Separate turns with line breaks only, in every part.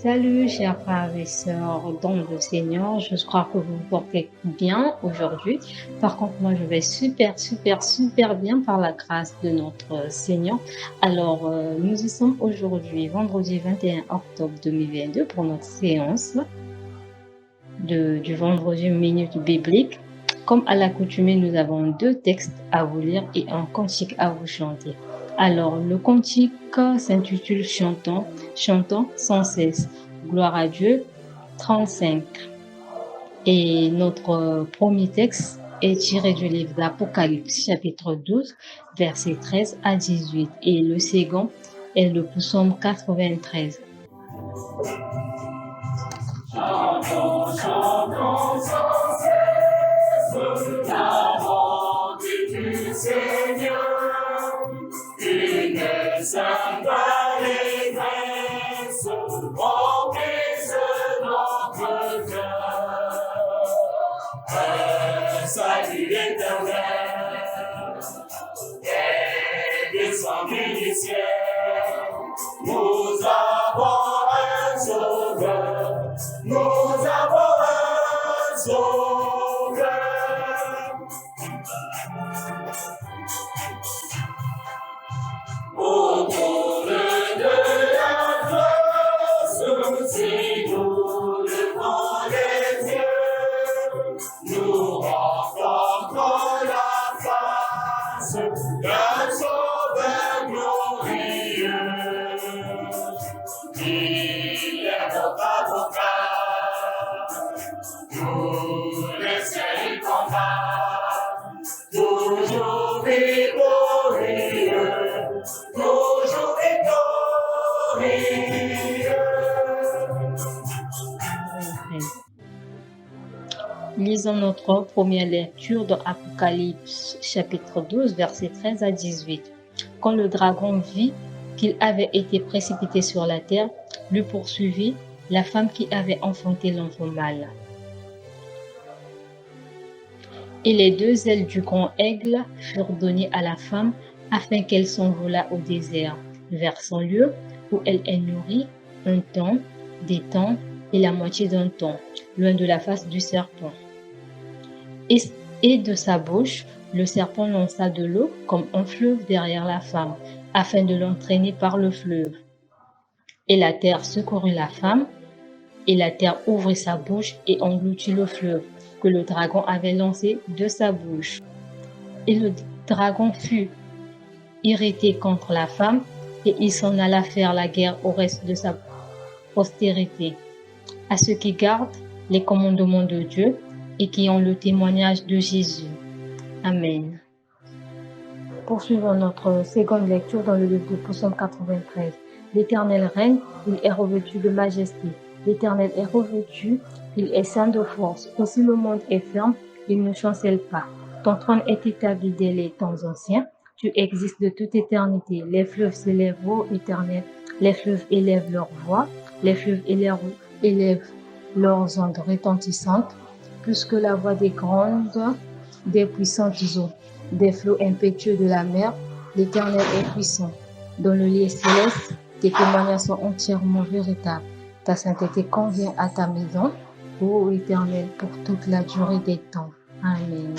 Salut, chers frères et sœurs dans le Seigneur. Je crois que vous vous portez bien aujourd'hui. Par contre, moi, je vais super bien par la grâce de notre Seigneur. Alors, nous y sommes aujourd'hui, vendredi 21 octobre 2022, pour notre séance du vendredi minute biblique. Comme à l'accoutumée, nous avons 2 textes à vous lire et un cantique à vous chanter. Alors, le cantique s'intitule Chantons sans cesse. Gloire à Dieu, 35. Et notre premier texte est tiré du livre d'Apocalypse, chapitre 12, versets 13 à 18. Et le second est le psaume 93.
Chantons sans cesse la bonté du Seigneur, une sainte allégresse remplisse notre cœur. Un salut éternel est descendu du ciel. Nous avons un sauveur, nous avons un sauveur. Autour de la grâce, si nous levons les yeux, nous rencontrons la face d'un sauveur glorieux. Il est notre avocat, tous les cieux combattent, toujours victorieux, toujours victorieux.
Lisons notre première lecture dans Apocalypse, chapitre 12, versets 13 à 18. Quand le dragon vit qu'il avait été précipité sur la terre, lui poursuivit la femme qui avait enfanté l'enfant mâle. Et les 2 ailes du grand aigle furent données à la femme afin qu'elle s'envolât au désert, vers son lieu où elle est nourrie un temps, des temps et la moitié d'un temps, loin de la face du serpent. Et de sa bouche, le serpent lança de l'eau comme un fleuve derrière la femme, afin de l'entraîner par le fleuve. Et la terre secourut la femme, et la terre ouvrit sa bouche et engloutit le fleuve que le dragon avait lancé de sa bouche. Et le dragon fut irrité contre la femme, et il s'en alla faire la guerre au reste de sa postérité, à ceux qui gardent les commandements de Dieu et qui ont le témoignage de Jésus. Amen. Poursuivons notre seconde lecture dans le livre de Psaume 93. L'Éternel règne, il est revêtu de majesté. L'Éternel est revêtu, il est saint de force. Aussi le monde est ferme, il ne chancelle pas. Ton trône est établi dès les temps anciens. Tu existes de toute éternité. Les fleuves s'élèvent, ô Éternel. Les fleuves élèvent leur voix. Les fleuves élèvent leurs ondes retentissantes, plus que la voix des grandes, des puissantes eaux, des flots impétueux de la mer. L'Éternel est puissant. Dans le lieu céleste, tes témoignages sont entièrement véritables. Ta sainteté convient à ta maison, ô Éternel, pour toute la durée des temps. Amen.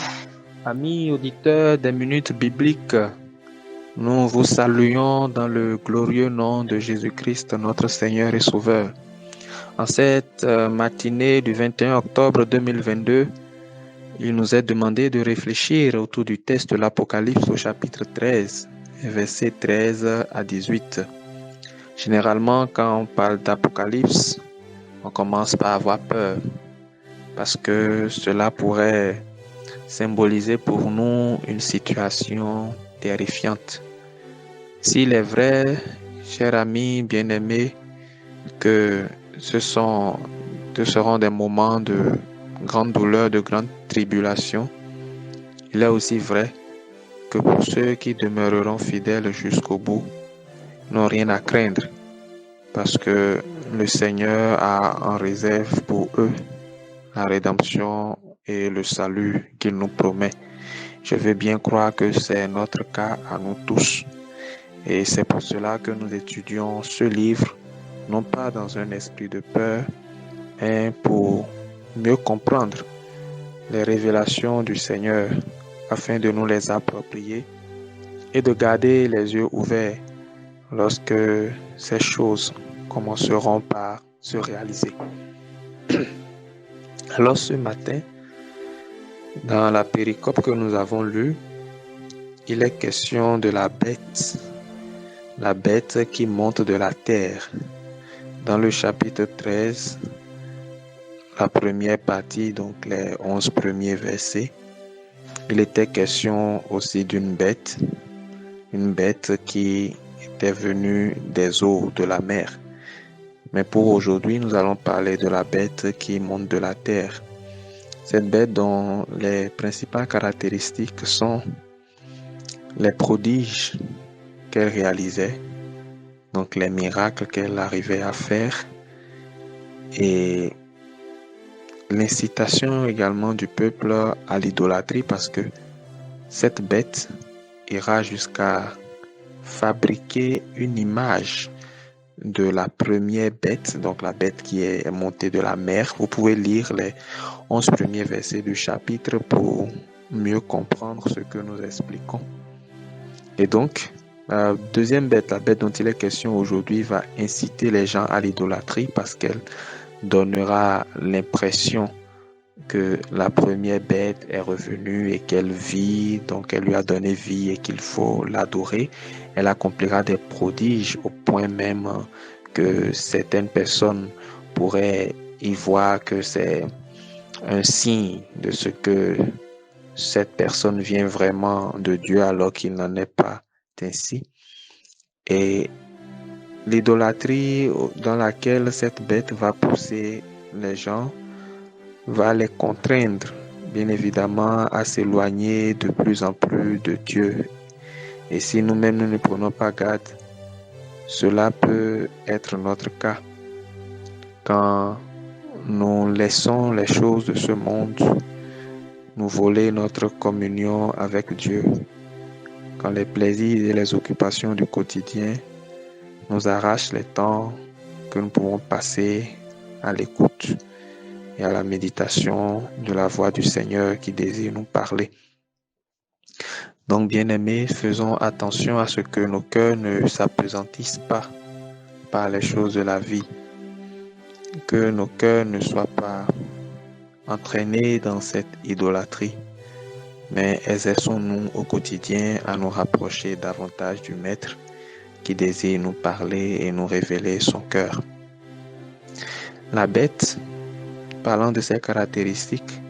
Amis auditeurs des minutes bibliques, nous vous saluons dans le glorieux nom de Jésus-Christ, notre Seigneur et Sauveur. En cette matinée du 21 octobre 2022, il nous est demandé de réfléchir autour du texte de l'Apocalypse au chapitre 13, versets 13 à 18. Généralement, quand on parle d'Apocalypse, on commence par avoir peur, parce que cela pourrait symboliser pour nous une situation terrifiante. S'il est vrai, chers amis bien-aimés, que ce seront des moments de grande douleur, de grande tribulation, il est aussi vrai que pour ceux qui demeureront fidèles jusqu'au bout, n'ont rien à craindre, parce que le Seigneur a en réserve pour eux la rédemption et le salut qu'il nous promet. Je veux bien croire que c'est notre cas à nous tous. Et c'est pour cela que nous étudions ce livre, non pas dans un esprit de peur, mais pour mieux comprendre les révélations du Seigneur afin de nous les approprier et de garder les yeux ouverts lorsque ces choses commenceront par se réaliser. Alors ce matin, dans la péricope que nous avons lue, il est question de la bête qui monte de la terre. Dans le chapitre 13, la première partie, donc les 11 premiers versets, il était question aussi d'une bête, une bête qui était venue des eaux de la mer. Mais pour aujourd'hui, nous allons parler de la bête qui monte de la terre. Cette bête dont les principales caractéristiques sont les prodiges qu'elle réalisait, donc les miracles qu'elle arrivait à faire et l'incitation également du peuple à l'idolâtrie parce que cette bête ira jusqu'à fabriquer une image de la première bête, donc la bête qui est montée de la mer. Vous pouvez lire les 11 premiers versets du chapitre pour mieux comprendre ce que nous expliquons. Et donc, la deuxième bête, la bête dont il est question aujourd'hui, va inciter les gens à l'idolâtrie parce qu'elle donnera l'impression que la première bête est revenue et qu'elle vit, donc elle lui a donné vie et qu'il faut l'adorer. Elle accomplira des prodiges au point même que certaines personnes pourraient y voir que c'est un signe de ce que cette personne vient vraiment de Dieu alors qu'il n'en est pas ainsi. Et l'idolâtrie dans laquelle cette bête va pousser les gens va les contraindre, bien évidemment, à s'éloigner de plus en plus de Dieu. Et si nous-mêmes nous ne prenons pas garde, cela peut être notre cas. Quand nous laissons les choses de ce monde nous voler notre communion avec Dieu, quand les plaisirs et les occupations du quotidien nous arrachent les temps que nous pouvons passer à l'écoute et à la méditation de la voix du Seigneur qui désire nous parler. Donc, bien-aimés, faisons attention à ce que nos cœurs ne s'apesantissent pas par les choses de la vie, que nos cœurs ne soient pas entraînés dans cette idolâtrie, mais exerçons-nous au quotidien à nous rapprocher davantage du Maître qui désire nous parler et nous révéler son cœur. La bête, parlant de ses caractéristiques,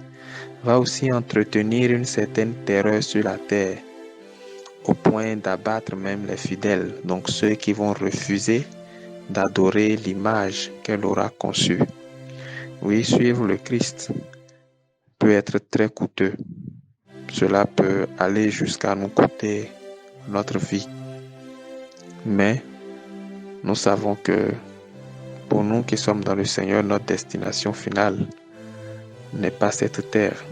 va aussi entretenir une certaine terreur sur la terre, au point d'abattre même les fidèles, donc ceux qui vont refuser d'adorer l'image qu'elle aura conçue. Oui, suivre le Christ peut être très coûteux. Cela peut aller jusqu'à nous coûter notre vie. Mais nous savons que pour nous qui sommes dans le Seigneur, notre destination finale n'est pas cette terre.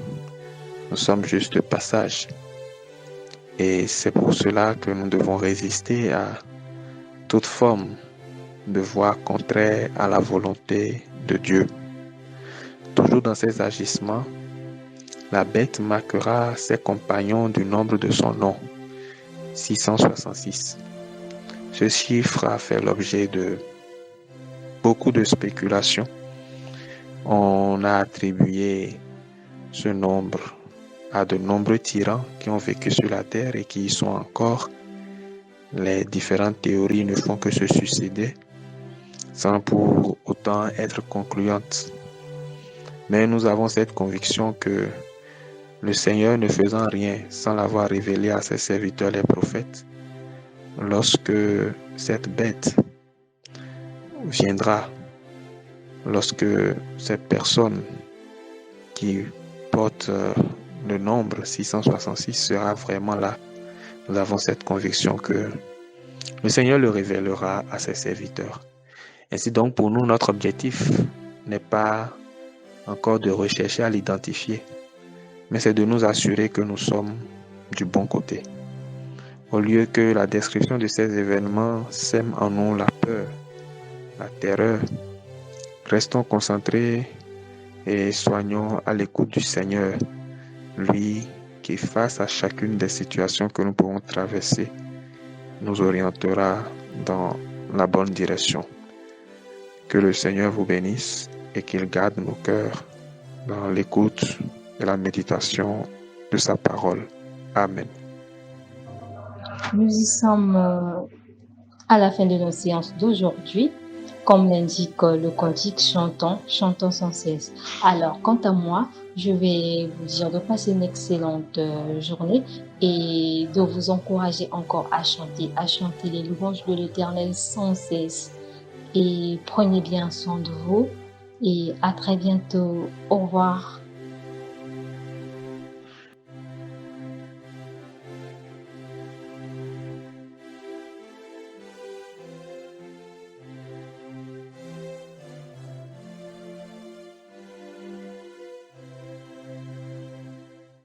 Nous sommes juste de passage. Et c'est pour cela que nous devons résister à toute forme de voie contraire à la volonté de Dieu. Toujours dans ses agissements, la bête marquera ses compagnons du nombre de son nom, 666. Ce chiffre a fait l'objet de beaucoup de spéculations. On a attribué ce nombre à de nombreux tyrans qui ont vécu sur la terre et qui y sont encore. Les différentes théories ne font que se succéder sans pour autant être concluantes. Mais nous avons cette conviction que le Seigneur ne faisant rien sans l'avoir révélé à ses serviteurs les prophètes, lorsque cette bête viendra, lorsque cette personne qui porte le nombre 666 sera vraiment là, nous avons cette conviction que le Seigneur le révélera à ses serviteurs. Ainsi donc, pour nous, notre objectif n'est pas encore de rechercher à l'identifier, mais c'est de nous assurer que nous sommes du bon côté. Au lieu que la description de ces événements sème en nous la peur, la terreur. Restons concentrés et soignons à l'écoute du Seigneur, lui qui, face à chacune des situations que nous pouvons traverser, nous orientera dans la bonne direction. Que le Seigneur vous bénisse et qu'il garde nos cœurs dans l'écoute et la méditation de sa parole. Amen.
Nous y sommes à la fin de nos séances d'aujourd'hui. Comme l'indique le cantique, chantons sans cesse. Alors, quant à moi, je vais vous dire de passer une excellente journée et de vous encourager encore à chanter les louanges de l'Éternel sans cesse. Et prenez bien soin de vous et à très bientôt. Au revoir.